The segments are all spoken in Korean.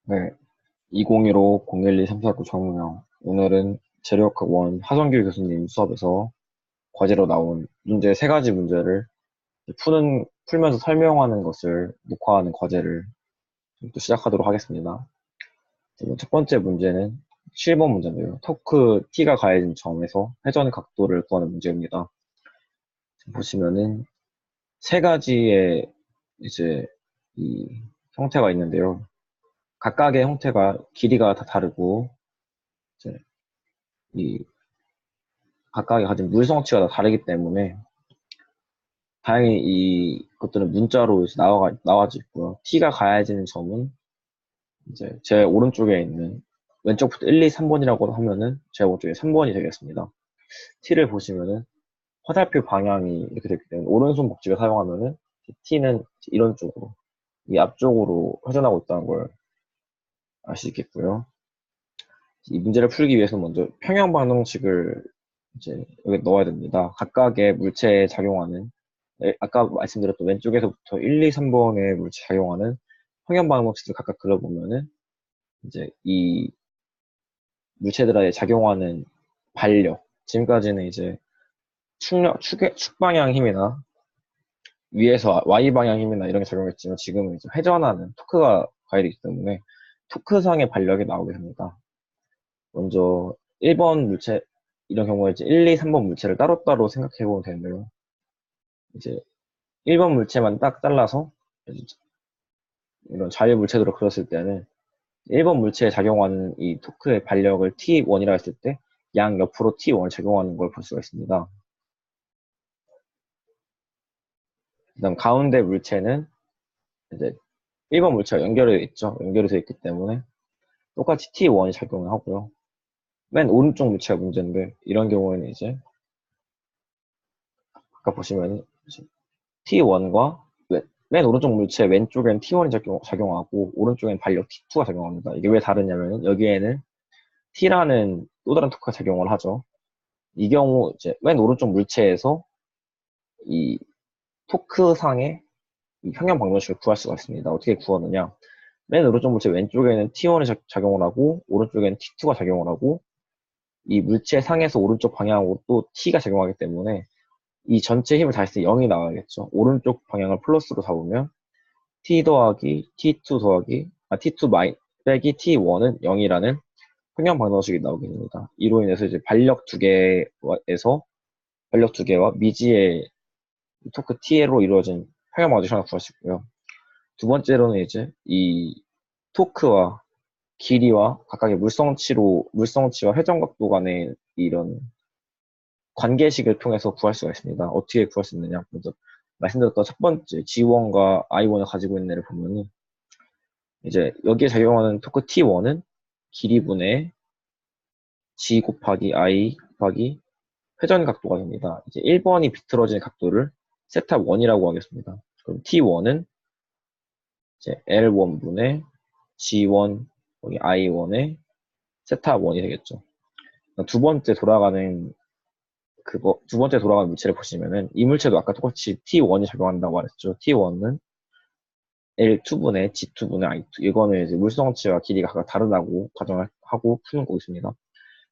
네, 2015-012349 정우영. 오늘은 재료학원 하성규 교수님 수업에서 과제로 나온 문제 세 가지 문제를 풀면서 설명하는 것을 녹화하는 과제를 또 시작하도록 하겠습니다. 첫 번째 문제는 7번 문제인데요. 토크 T가 가해진 점에서 회전 각도를 구하는 문제입니다. 보시면은 세 가지의 이제 이 형태가 있는데요. 각각의 형태가 길이가 다 다르고 이제 이 각각이 가진 물성치가 다 다르기 때문에 다행히 이것들은 문자로 이제 나와져 있고요. t가 가해지는 점은 이제 제 오른쪽에 있는 왼쪽부터 1, 2, 3번이라고 하면은 제 오른쪽에 3번이 되겠습니다. t를 보시면은 화살표 방향이 이렇게 되기 때문에 오른손 복직을 사용하면은 t는 이런 쪽으로 이 앞쪽으로 회전하고 있다는 걸 알 수 있겠고요. 이 문제를 풀기 위해서 먼저 평형 방정식을 이제 여기 넣어야 됩니다. 각각의 물체에 작용하는 아까 말씀드렸던 왼쪽에서부터 1, 2, 3번의 물체 작용하는 평형 방정식을 각각 그려보면은 이제 이 물체들에 작용하는 반력 지금까지는 이제 축방향 힘이나 위에서 Y 방향 힘이나 이런 게 작용했지만 지금은 이제 회전하는 토크가 가해되기 때문에 토크상의 반력이 나오게 됩니다. 먼저 1번 물체 이런 경우에 이제 1, 2, 3번 물체를 따로따로 생각해 보면 되는데요. 이제 1번 물체만 딱 잘라서 이런 자유 물체들로 그렸을 때는 1번 물체에 작용하는 이 토크의 반력을 T1이라 했을 때 양 옆으로 T1을 적용하는 걸 볼 수가 있습니다. 그다음 가운데 물체는 이제 1번 물체가 연결이 있죠. 연결이 되어 있기 때문에 똑같이 T1이 작용을 하고요. 맨 오른쪽 물체가 문제인데 이런 경우에는 이제 아까 보시면 T1과 맨 오른쪽 물체 왼쪽엔 T1이 작용하고 오른쪽엔 반력 T2가 작용합니다. 이게 왜 다르냐면 여기에는 T라는 또 다른 토크가 작용을 하죠. 이 경우 이제 맨 오른쪽 물체에서 이 토크상의 이 평형 방정식을 구할 수가 있습니다. 어떻게 구하느냐? 맨 오른쪽 물체 왼쪽에는 T1이 작용을 하고 오른쪽에는 T2가 작용을 하고 이 물체 상에서 오른쪽 방향으로 또 T가 작용하기 때문에 이 전체 힘을 다 했을 때 0이 나와야겠죠. 오른쪽 방향을 플러스로 잡으면 T 더하기 T2 더하기 T2 빼기 T1은 0이라는 평형 방정식이 나오게 됩니다. 이로 인해서 이제 반력 두 개와 미지의 토크 T로 이루어진 평형 방정식을 하나 구할 수 있고요. 두 번째로는 이제 이 토크와 길이와 각각의 물성치와 회전각도 간의 이런 관계식을 통해서 구할 수가 있습니다. 어떻게 구할 수 있느냐? 먼저 말씀드렸던 첫 번째 G1과 I1을 가지고 있는 애를 보면은 이제 여기에 작용하는 토크 T1은 길이분의 G 곱하기 I 곱하기 회전 각도가 됩니다. 이제 1번이 비틀어진 각도를 세타 1이라고 하겠습니다. 그럼 T1은 이제 L1분의 G1 여기 I1의 세타 1이 되겠죠. 두 번째 돌아가는 물체를 보시면은 이 물체도 아까 똑같이 T1이 작용한다고 말했죠. T1은 L2분의 G2분의 I2. 이거는 이제 물성치와 길이가 각각 다르다고 가정을 하고 푸는 거 있습니다.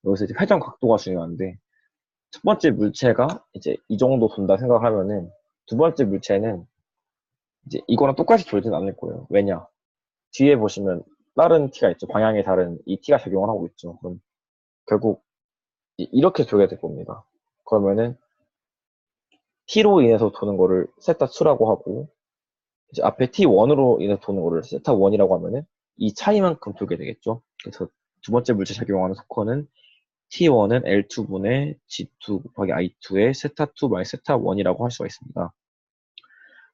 여기서 이제 회전 각도가 중요한데 첫 번째 물체가 이제 이 정도 돈다 생각하면은 두 번째 물체는 이제 이거랑 똑같이 돌진 않을 거예요. 왜냐? 뒤에 보시면 다른 t가 있죠. 방향이 다른 이 t가 작용을 하고 있죠. 그럼 결국 이렇게 돌게 될 겁니다. 그러면은 t로 인해서 도는 거를 세타 2라고 하고 이제 앞에 t1으로 인해서 도는 거를 세타 1이라고 하면은 이 차이만큼 돌게 되겠죠. 그래서 두 번째 물체 작용하는 속커는 T1은 L2분의 G2 곱하기 I2의 세타2 마이 세타1이라고 할 수가 있습니다.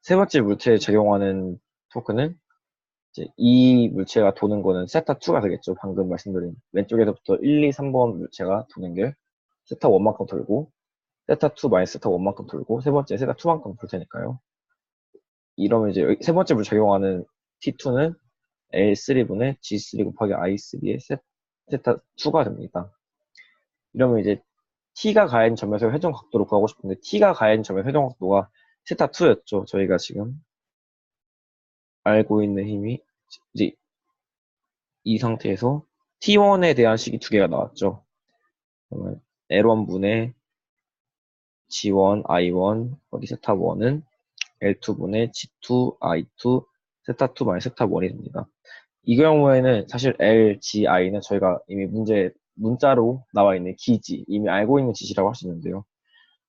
세 번째 물체에 적용하는 토크는 이제 이 물체가 도는 거는 세타2가 되겠죠. 방금 말씀드린 왼쪽에서부터 1, 2, 3번 물체가 도는 게 세타1만큼 돌고 세타2 마이 세타1만큼 돌고 세 번째 세타2만큼 돌 테니까요. 이러면 이제 세 번째 물체 적용하는 T2는 L3분의 G3 곱하기 I3의 세타2가 됩니다. 이러면 이제 t가 가해진 점에서 회전 각도를 구하고 싶은데 t가 가해진 점의 회전 각도가 세타2였죠. 저희가 지금 알고 있는 힘이 이제 이 상태에서 T1에 대한 식이 두 개가 나왔죠. 그러면 L1분의 G1, I1, 거기 세타1은 L2분의 G2, I2, 세타2 마이너스 세타1이 됩니다. 이 경우에는 사실 L, G, I는 저희가 이미 문자로 나와 있는 기지, 이미 알고 있는 지시라고 할 수 있는데요.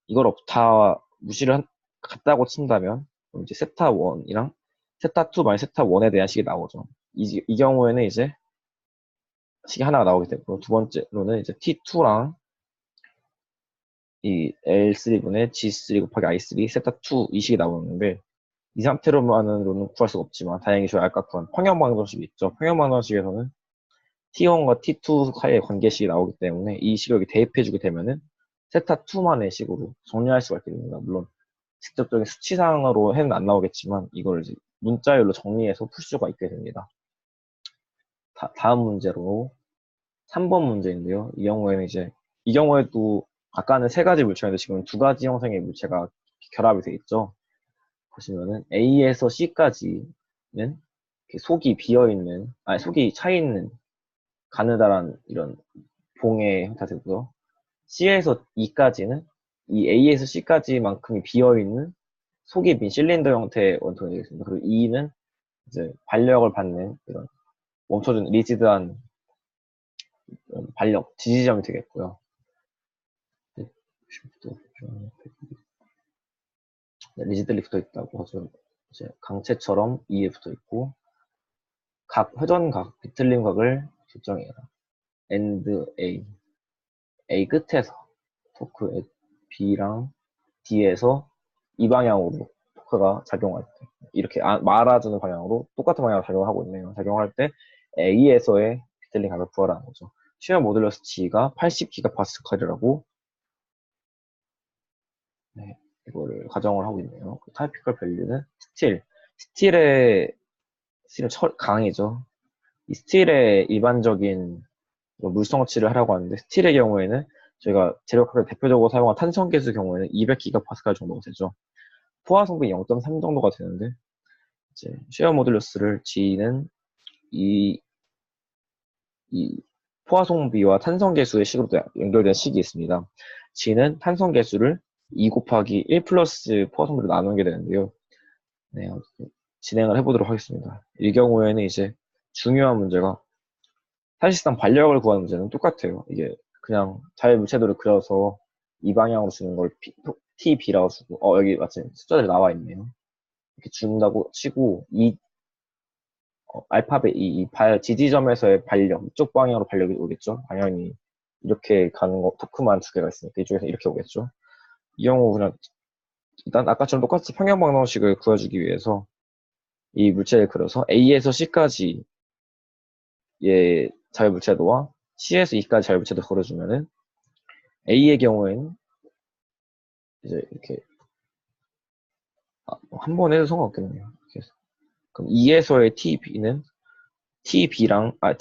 이걸 다 무시를 같다고 친다면, 그럼 이제 세타1이랑 세타2 마이너스 세타1에 대한 식이 나오죠. 이 경우에는 이제 식이 하나가 나오게 되고, 두 번째로는 이제 T2랑 이 L3분의 G3 곱하기 I3, 세타2 이 식이 나오는데, 이 상태로만으로는 구할 수가 없지만, 다행히 저희 아까 구한 평형방정식이 있죠. 평형방정식에서는 T1과 T2 사이의 관계식이 나오기 때문에 이 식을 여기 대입해주게 되면은 세타2만의 식으로 정리할 수가 있게 됩니다. 물론 직접적인 수치상으로 해는 안 나오겠지만 이걸 이제 문자열로 정리해서 풀 수가 있게 됩니다. 다음 문제로 3번 문제인데요. 이 경우에도 아까는 세 가지 물체인데 지금 두 가지 형성의 물체가 결합이 되어 있죠. 보시면은 A에서 C까지는 속이 비어있는, 속이 차있는 가느다란 이런 봉의 형태되고요. C에서 E까지는 이 A에서 C까지만큼이 비어있는 속이 빈 실린더 형태의 원통이 되겠습니다. 그리고 E는 이제 반력을 받는 이런 멈춰준 리지드한 반력, 지지점이 되겠고요. 리지들이 붙어 있다고 하죠. 이제 강체처럼 E에 붙어 있고 회전각, 비틀림각을 결정해라. AND A 끝에서 토크 B랑 D에서 이 방향으로 토크가 작용할 때 이렇게 말아주는 방향으로 똑같은 방향으로 작용하고 있네요. 작용할 때 A에서의 비틀링 각을 구하라는 거죠. 시험 모듈러스 G가 80GPa라고 이거를 가정을 하고 있네요. 그 타이피컬 밸류는 스틸은 강이죠. 이 스틸의 일반적인 물성치를 하라고 하는데 스틸의 경우에는 저희가 재료학을 대표적으로 사용한 탄성계수 경우에는 200GPa 정도가 되죠. 포화 성분이 0.3 정도가 되는데 이제 쉐어 모듈러스를 G는 이 포화 성비와 탄성계수의 식으로 연결된 식이 있습니다. G는 탄성계수를 2 곱하기 1 플러스 포화 성비로 나누는 게 되는데요. 네, 진행을 해보도록 하겠습니다. 이 경우에는 이제 중요한 문제가 사실상 반력을 구하는 문제는 똑같아요. 이게 그냥 자유물체도를 그려서 이 방향으로 주는 걸 TB라고 주고 여기 마침 숫자들이 나와 있네요. 이렇게 준다고 치고 알파벳 지지점에서의 반력 이쪽 방향으로 반력이 오겠죠. 방향이 이렇게 가는 거 토크만 두 개가 있으니까 이쪽에서 이렇게 오겠죠. 이 경우 그냥 일단 아까처럼 똑같이 평형방정식을 구해주기 위해서 이 물체를 그려서 A에서 C까지의 자유물체도와 C에서 E까지 자유물체도 걸어주면은 A의 경우에는 이제 이렇게 한 번 해도 상관없겠네요. 그럼 E에서의 TE는 그러니까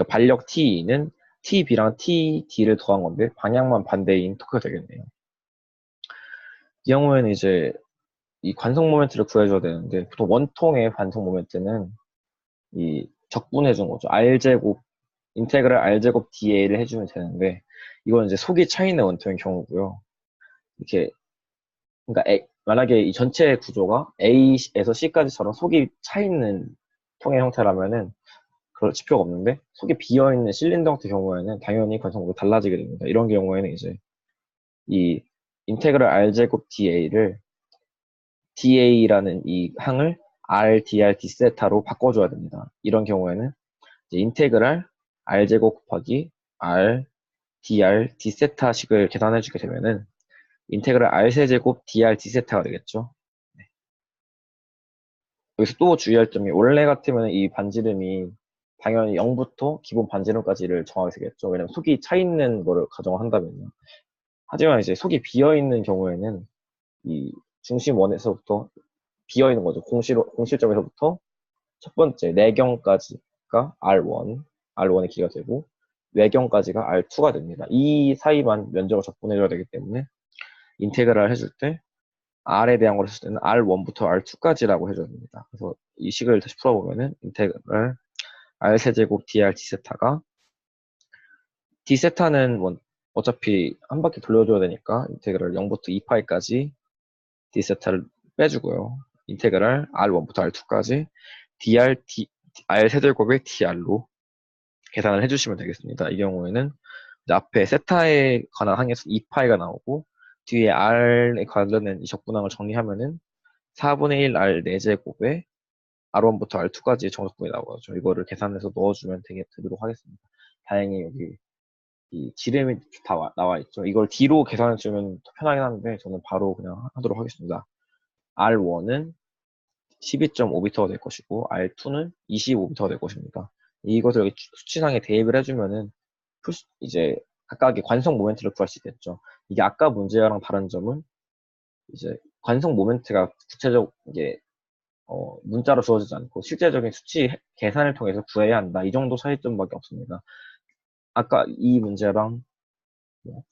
반력 T는 TB랑 TD를 더한 건데 방향만 반대인 토크가 되겠네요. 이 경우에는 이제 이 관성 모멘트를 구해줘야 되는데 보통 원통의 관성 모멘트는 이 적분해 준 거죠. R제곱 인테그랄 R제곱 DA를 해주면 되는데 이건 이제 속이 차 있는 원통의 경우고요. 이렇게 그러니까 만약에 이 전체 구조가 A에서 C까지처럼 속이 차 있는 통의 형태라면은 그럴 필요가 없는데 속이 비어있는 실린더 형태 경우에는 당연히 관성목이 달라지게 됩니다. 이런 경우에는 이제 이 인테그랄 R제곱 DA라는 이 항을 RDR D세타로 바꿔줘야 됩니다. 이런 경우에는 이제 인테그랄 R제곱 곱하기 RDR D세타식을 계산해주게 되면은 인테그랄 R세제곱 DR D세타가 되겠죠. 네. 여기서 또 주의할 점이 원래 같으면 이 반지름이 당연히 0부터 기본 반지름까지를 정하게 되겠죠. 왜냐면 속이 차 있는 거를 가정을 한다면요. 하지만 이제 속이 비어 있는 경우에는 이 중심 원에서부터 비어 있는 거죠. 공실점에서부터 첫 번째 내경까지가 R1의 길이가 되고 외경까지가 R2가 됩니다. 이 사이만 면적을 적분해줘야 되기 때문에 인테그랄 해줄 때 R에 대한 걸 했을 때는 R1부터 R2까지라고 해줘야 됩니다. 그래서 이 식을 다시 풀어보면은 인테그랄 R 세제곱 dr d세타가 d세타는 뭐 어차피 한 바퀴 돌려줘야 되니까 인테그랄 0부터 2파이까지 d세타를 빼주고요. 인테그랄 R1부터 R2까지 R 세제곱의 dr로 계산을 해주시면 되겠습니다. 이 경우에는 이제 앞에 세타에 관한 항에서 2파이가 나오고 뒤에 R에 관련된 이 적분항을 정리하면은 4분의 1 R 4제곱에 R1부터 R2까지 정석분이 나오죠. 이거를 계산해서 넣어주면 되도록 하겠습니다. 다행히 여기 이 지름이 다 나와 있죠. 이걸 D로 계산해주면 더 편하긴 한데 저는 바로 그냥 하도록 하겠습니다. R1은 12.5m가 될 것이고 R2는 25m가 될 것입니다. 이것을 여기 수치상에 대입을 해주면은 이제 각각의 관성 모멘트를 구할 수 있겠죠. 이게 아까 문제랑 다른 점은 이제 관성 모멘트가 구체적 이게 문자로 주어지지 않고 실제적인 수치 계산을 통해서 구해야 한다. 이 정도 차이점밖에 없습니다. 아까 이 문제랑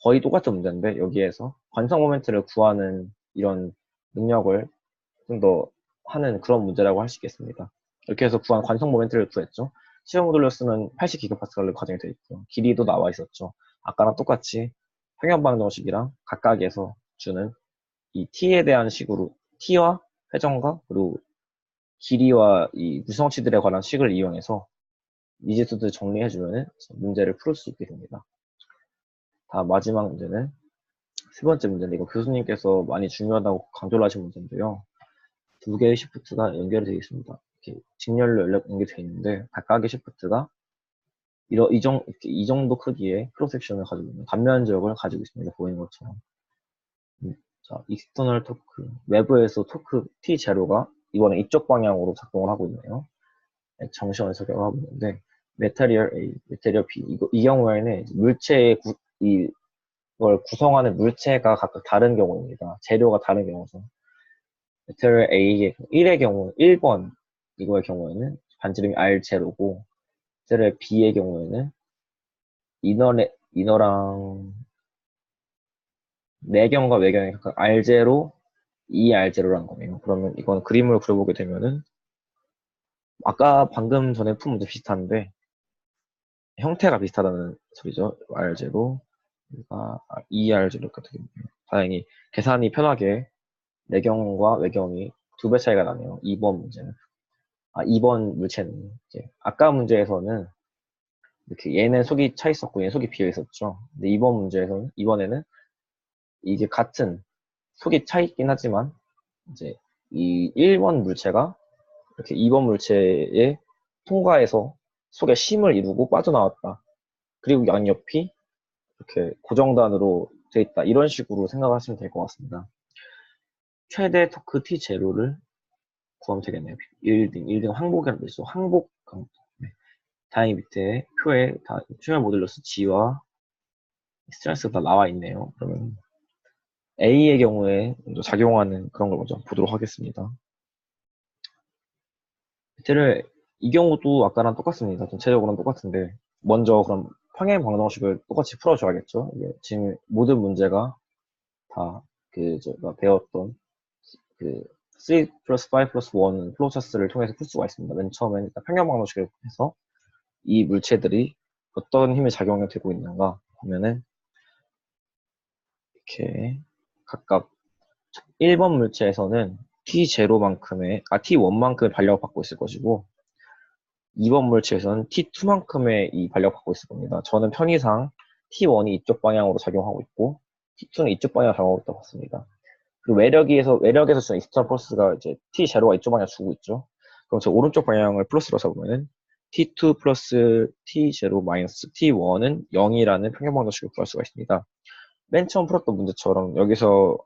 거의 똑같은 문제인데 여기에서 관성 모멘트를 구하는 이런 능력을 좀 더 하는 그런 문제라고 할 수 있겠습니다. 이렇게 해서 구한 관성 모멘트를 구했죠. 시험 모듈러스는 80기가파스칼로 가정이 되어 있고요. 길이도 나와 있었죠. 아까랑 똑같이 평형방정식이랑 각각에서 주는 이 t에 대한 식으로 t와 회전과 그리고 길이와 이 무성치들에 관한 식을 이용해서 미지수들 정리해주면 문제를 풀 수 있게 됩니다. 다음 마지막 문제는 세 번째 문제인데 이거 교수님께서 많이 중요하다고 강조를 하신 문제인데요. 두 개의 시프트가 연결이 되어 있습니다. 이렇게 직렬로 연결되어 있는데 각각의 시프트가 이 정도 크기의 크로스섹션을 가지고 있는 단면 지역을 가지고 있습니다. 보이는 것처럼. 자, 익스터널 토크, 외부에서 토크 T0가 이번에 이쪽 방향으로 작동을 하고 있네요. 정시원에 적용을 하고 있는데 메테리얼 A, 메테리얼 B 이 경우에는 이걸 구성하는 물체가 각각 다른 경우입니다. 재료가 다른 경우죠. 메테리얼 A의 1의 경우 1번 이거의 경우에는 반지름이 R 제로고 메테리얼 B의 경우에는 이너랑 내경과 외경이 각각 R0, 2R0라는 거네요. 그러면 이건 그림을 그려보게 되면은 아까 방금 전에 푼 문제 비슷한데 형태가 비슷하다는 소리죠. R0, 2R0 이렇게 되겠네요. 다행히 계산이 편하게 내경과 외경이 2배 차이가 나네요. 2번 문제는. 2번 물체는 이제 아까 문제에서는 이렇게 얘는 속이 차 있었고 얘는 속이 비어 있었죠. 근데 이번에는 이게 같은 속이 차 있긴 하지만 이제 이 1번 물체가 이렇게 2번 물체에 통과해서 속에 심을 이루고 빠져나왔다. 그리고 양옆이 이렇게 고정단으로 돼 있다. 이런 식으로 생각하시면 될 것 같습니다. 최대 토크 T0를 구하면 되겠네요. 1등 항복이라는 거 있어. 항복 강도. 네. 다행히 밑에 표에 다 튜얼 모듈러스 G와 스트레스가 다 나와 있네요. 그러면 A의 경우에 먼저 작용하는 그런 걸 먼저 보도록 하겠습니다. 이 경우도 아까랑 똑같습니다. 전체적으로는 똑같은데 먼저 그럼 평행 방정식을 똑같이 풀어줘야겠죠. 이게 지금 모든 문제가 다 제가 배웠던 그 3 플러스 5 플러스 1 플로우 차트를 통해서 풀 수가 있습니다. 맨 처음엔 일단 평형 방정식을 해서 이 물체들이 어떤 힘의 작용이 되고 있는가 보면은 이렇게 각각 1번 물체에서는 T1만큼의 반력을 받고 있을 것이고 2번 물체에서는 T2만큼의 이 반력을 받고 있을 겁니다. 저는 편의상 T1이 이쪽 방향으로 작용하고 있고 T2는 이쪽 방향으로 작용하고 있다고 봤습니다. 그리고 외력에서 주는 익스터널 포스가 이제 T0가 이쪽 방향 주고 있죠. 그럼 저 오른쪽 방향을 플러스로 잡으면은 T2 플러스 T0 마이너스 T1은 0이라는 평형방정식을 구할 수가 있습니다. 맨 처음 풀었던 문제처럼 여기서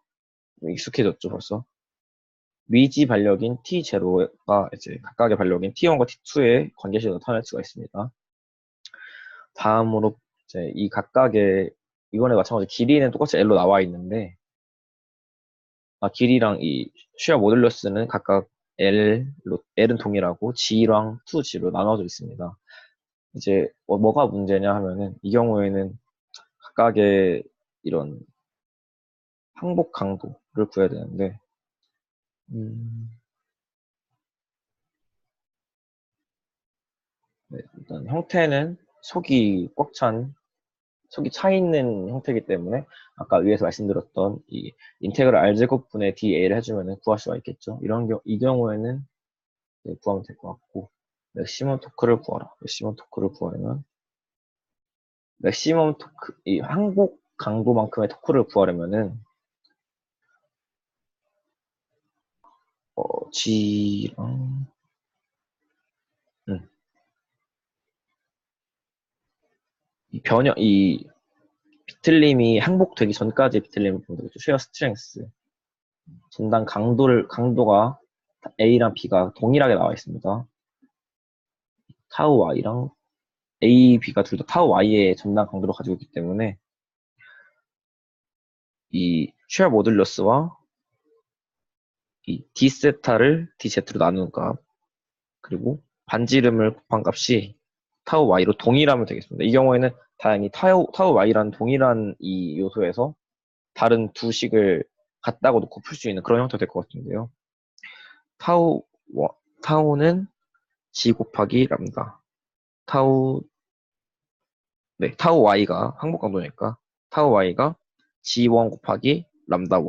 익숙해졌죠, 벌써. 위지 반력인 T0가 이제 각각의 반력인 T1과 T2의 관계식을 나타낼 수가 있습니다. 다음으로 이제 이 각각의 이번에 마찬가지로 길이는 똑같이 L로 나와 있는데 길이랑 이 슈어 모듈러스는 각각 L은 동일하고 G랑 2G로 나눠져 있습니다. 이제 뭐가 문제냐 하면은 이 경우에는 각각의 이런 항복 강도를 구해야 되는데 음, 네, 일단 형태는 속이 차 있는 형태이기 때문에 아까 위에서 말씀드렸던 이 인테그랄 R제곱분의 dA를 해주면 구할 수가 있겠죠. 이 경우에는 네, 구하면 될 것 같고, 맥시멈 토크를 구하라. 맥시멈 토크를 구하려면 맥시멈 토크, 이 항복 강도만큼의 토크를 구하려면은 G랑 음, 이 비틀림이 항복되기 전까지 비틀림을 보면 되겠죠. 쉐어 스트렝스 전단 강도가 A랑 B가 동일하게 나와 있습니다. 타우 Y랑 A, B가 둘 다 타우 Y의 전단 강도를 가지고 있기 때문에 이 쉐어 모듈러스와 이 D세타를 Dz로 나누는 값 그리고 반지름을 곱한 값이 타우 Y로 동일하면 되겠습니다. 이 경우에는 다행히 타우 Y라는 동일한 이 요소에서 다른 두 식을 같다고 놓고 풀 수 있는 그런 형태가 될 것 같은데요. 타우, 타우는 G 곱하기 람다. 타우, 네, 타우 Y가 항복 강도니까 타우 Y가 G1 곱하기 람다 1.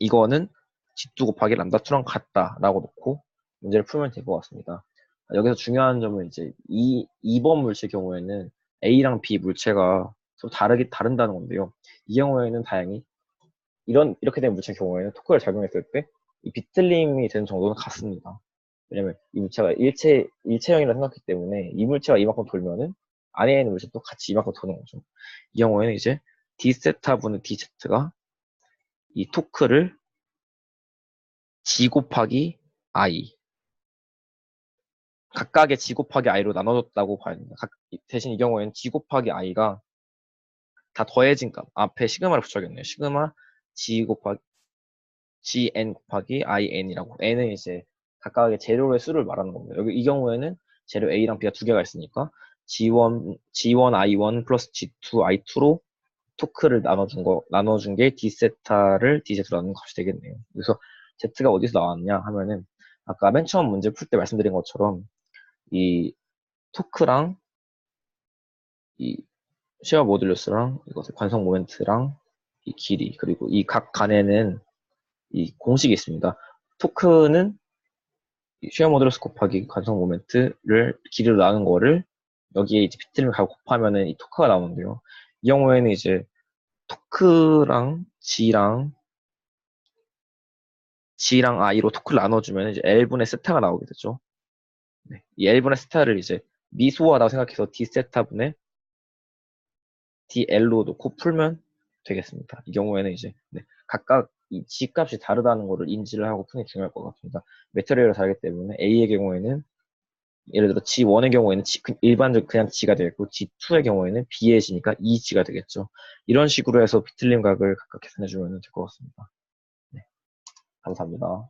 이거는 G2 곱하기 람다 2랑 같다라고 놓고 문제를 풀면 될 것 같습니다. 여기서 중요한 점은 이제 2번 물체 경우에는 A랑 B 물체가 서로 다른다는 건데요. 이 경우에는 다행히 이렇게 된 물체 경우에는 토크를 작용했을 때 이 비틀림이 되는 정도는 같습니다. 왜냐면 이 물체가 일체형이라 생각했기 때문에 이 물체가 이만큼 돌면은 안에 있는 물체도 같이 이만큼 도는 거죠. 이 경우에는 이제 D세타분의 Dz가 이 토크를 G 곱하기 I 각각의 G 곱하기 I로 나눠줬다고 봐야 됩니다. 대신 이 경우에는 G 곱하기 I가 다 더해진 값 앞에 시그마를 붙여야겠네요. 시그마 G 곱하기 GN 곱하기 IN이라고 N은 이제 각각의 재료의 수를 말하는 겁니다. 여기 이 경우에는 재료 A랑 B가 두 개가 있으니까 G1 I1 플러스 G2 I2로 토크를 나눠준 게 D세타를 Dz로 나눈 값이 되겠네요. 그래서 Z가 어디서 나왔냐 하면은 아까 맨 처음 문제 풀 때 말씀드린 것처럼 이 토크랑 이 시어 모듈러스랑 이것의 관성 모멘트랑 이 길이 그리고 이 각 간에는 이 공식이 있습니다. 토크는 시어 모듈러스 곱하기 관성 모멘트를 길이로 나눈 거를 여기에 이제 비틀을 가고 곱하면은 이 토크가 나오는데요. 이 경우에는 이제 토크랑 G랑 I로 토크를 나눠주면 이제 L분의 세타가 나오게 되죠. 네. 이 L분의 세타를 이제 미소하다고 생각해서 D세타분의 DL로 놓고 풀면 되겠습니다. 이 경우에는 이제 네, 각각 이 G 값이 다르다는 것을 인지를 하고 푸는 게 중요할 것 같습니다. 메테리얼을 다르기 때문에 A의 경우에는 예를 들어 G1의 경우에는 일반적 그냥 G가 되겠고 G2의 경우에는 B의 G니까 2G가 되겠죠. 이런 식으로 해서 비틀림 각을 각각 계산해주면 될 것 같습니다. 네, 감사합니다.